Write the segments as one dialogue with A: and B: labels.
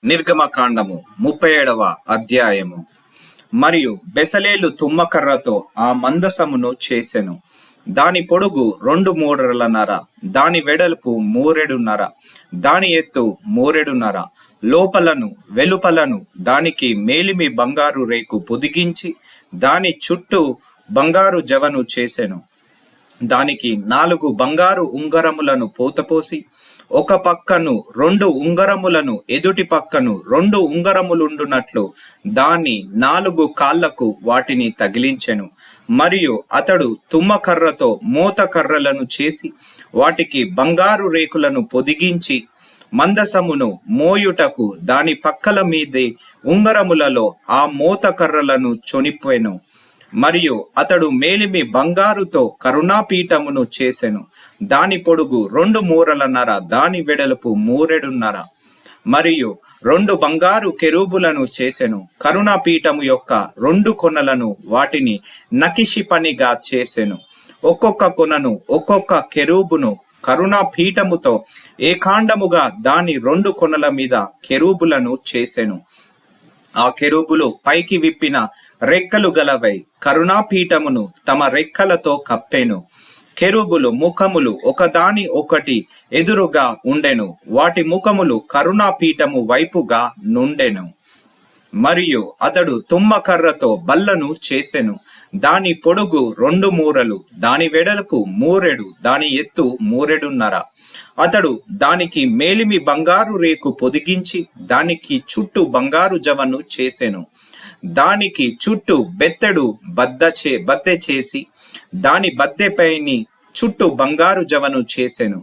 A: నిర్గమకాండము 37వ అధ్యాయము. మరియు బెసలేలు తుమ్మకర్రతో ఆ మందసమును చేసెను. దాని పొడుగు 2 మూరలన్నర, దాని వెడల్పు 3 మూరెడున్నర, దాని ఎత్తు 3 మూరెడున్నర. లోపలను వెలుపలను దానికి మేలిమి బంగారు రేకు పొదిగించి దాని చుట్టూ బంగారు జవను చేసెను. దానికి 4 బంగారు ఉంగరములను పోతపోసి ఒక పక్కను 2 ఉంగరములను ఎదుటి పక్కను 2 ఉంగరములుండునట్లు దాని 4 కాళ్లకు వాటిని తగిలించెను. మరియు అతడు తుమ్మకర్రతో మోతకర్రలను చేసి వాటికి బంగారు రేకులను పొదిగించి మందసమును మోయుటకు దాని పక్కల మీదే ఉంగరములలో ఆ మోతకర్రలను చొనిపోయెను. మరియు అతడు మేలిమి బంగారుతో కరుణాపీఠమును చేసెను. దాని పొడుగు 2 మూరలన్నర, దాని వెడల్పు 3 మూరెడున్నర. మరియు 2 బంగారు కెరూబులను చేసెను. కరుణాపీఠము యొక్క 2 కొనలను వాటిని నకిషి పనిగా చేసెను. ఒక్కొక్క కొనను ఒక్కొక్క కెరూబును కరుణాపీఠముతో ఏకాండముగా దాని 2 కొనల మీద కెరూబులను చేసెను. ఆ కెరూబులు పైకి విప్పిన రెక్కలు గలవై కరుణాపీఠమును తమ రెక్కలతో కప్పెను. కెరూబులు ముఖములు ఒకదాని ఒకటి ఎదురుగా ఉండెను. వాటి ముఖములు కరుణాపీఠము వైపుగా నుండెను. మరియు అతడు తుమ్మకర్రతో బల్లను చేసెను. దాని పొడుగు 2 మూరలు, దాని వెడల్పు 3 మూరెడు, దాని ఎత్తు 3 మూరెడున్నర. అతడు దానికి మేలిమి బంగారు రేకు పొదిగించి దానికి చుట్టూ బంగారు జవను చేసెను. దానికి చుట్టూ బెత్తెడు బద్దె చేసి దాని బద్దెపైని చుట్టూ బంగారు జవను చేసెను.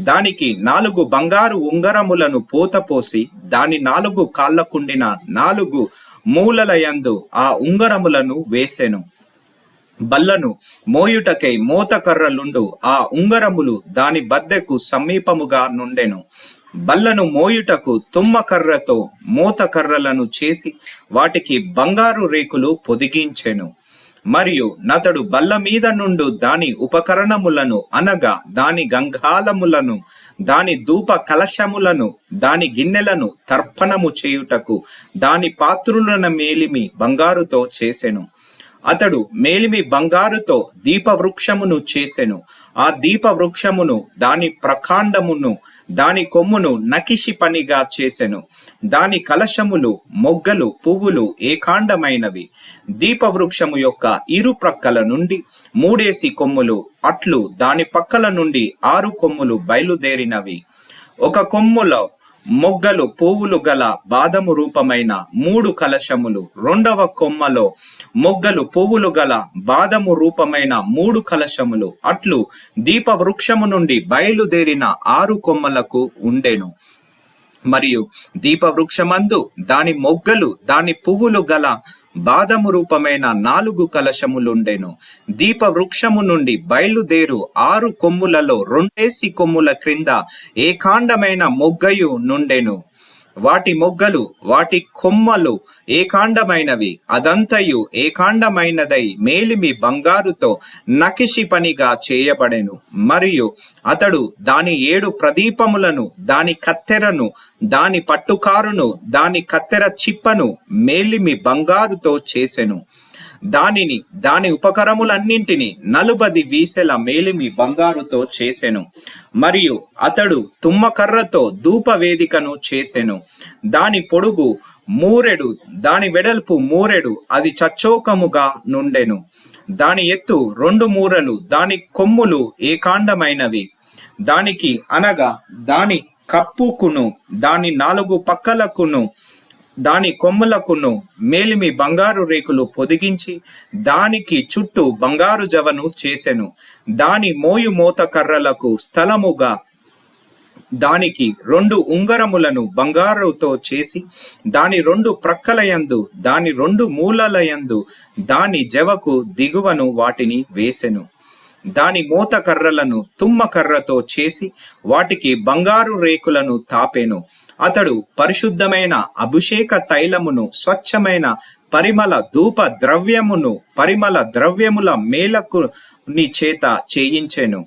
A: దానికి 4 బంగారు ఉంగరములను పోతపోసి దాని 4 కాళ్లకుండిన 4 మూలల యందు ఆ ఉంగరములను వేసెను. బల్లను మోయుటకై మోతకర్రలుండు ఆ ఉంగరములు దాని బద్దెకు సమీపముగా నుండెను. బల్లను మోయుటకు తుమ్మకర్రతో మోతకర్రలను చేసి వాటికి బంగారు రేకులు పొదిగించెను. మరియు నతడు బల్ల మీద నుండు దాని ఉపకరణములను అనగా దాని గంగాలములను, దాని ధూప కలశములను, దాని గిన్నెలను తర్పణము చేయుటకు దాని పాత్రులను మేలిమి బంగారుతో చేసెను. అతడు మేలిమి బంగారుతో దీపవృక్షమును చేసెను. ఆ దీపవృక్షమును దాని ప్రకాండమును దాని కొమ్మును నకిషి పనిగా చేసెను. దాని కలశములు మొగ్గలు పువ్వులు ఏకాండమైనవి. దీపవృక్షము యొక్క ఇరు ప్రక్కల నుండి 3 కొమ్ములు అట్లు దాని పక్కల నుండి 6 కొమ్ములు బయలుదేరినవి. ఒక కొమ్ములో మొగ్గలు పువ్వులు గల బాదము రూపమైన 3 కలశములు, 2వ కొమ్మలో మొగ్గలు పువ్వులు గల బాదము రూపమైన 3 కలశములు అట్లు దీపవృక్షము నుండి బయలుదేరిన 6 కొమ్మలకు ఉండెను. మరియు దీపవృక్షమందు దాని మొగ్గలు దాని పువ్వులు గల బాదము రూపమైన 4 కలశములుండెను. దీపవృక్షము నుండి బయలుదేరు 6 కొమ్ములలో 2 కొమ్ముల క్రింద ఏకాండమైన మొగ్గయు నుండెను. వాటి మొగ్గలు వాటి కొమ్మలు ఏకాండమైనవి. అదంతయు ఏకాండమైనదై మేలిమి బంగారుతో నకిషి పనిగా చేయబడెను. మరియు అతడు దాని 7 ప్రదీపములను, దాని కత్తెరను, దాని పట్టుకారును, దాని కత్తెర చిప్పను మేలిమి బంగారుతో చేసెను. దానిని దాని ఉపకరములన్నింటినీ 40 వీసెల మేలిమి బంగారుతో చేసెను. మరియు అతడు తుమ్మకర్రతో ధూప వేదికను చేసెను. దాని పొడుగు 3 మూరెడు, దాని వెడల్పు 3 మూరెడు, అది చచ్చోకముగా నుండెను. దాని ఎత్తు 2 మూరలు, దాని కొమ్ములు ఏకాండమైనవి. దానికి అనగా దాని కప్పుకును దాని 4 పక్కలకును దాని కొమ్ములకును మేలిమి బంగారు రేకులు పొదిగించి దానికి చుట్టూ బంగారు జవను చేసెను. దాని మోయు మోతకర్రలకు స్థలముగా దానికి 2 ఉంగరములను బంగారుతో చేసి దాని 2 ప్రక్కలయందు దాని 2 మూలలయందు దాని జవకు దిగువను వాటిని వేసెను. దాని మోతకర్రలను తుమ్మకర్రతో చేసి వాటికి బంగారు రేకులను తాపెను. అతడు పరిశుద్ధమైన అభిషేక తైలమును, స్వచ్ఛమైన పరిమళ ధూప ద్రవ్యమును, పరిమళ ద్రవ్యముల మేలకు నీ చేత చేయించెను.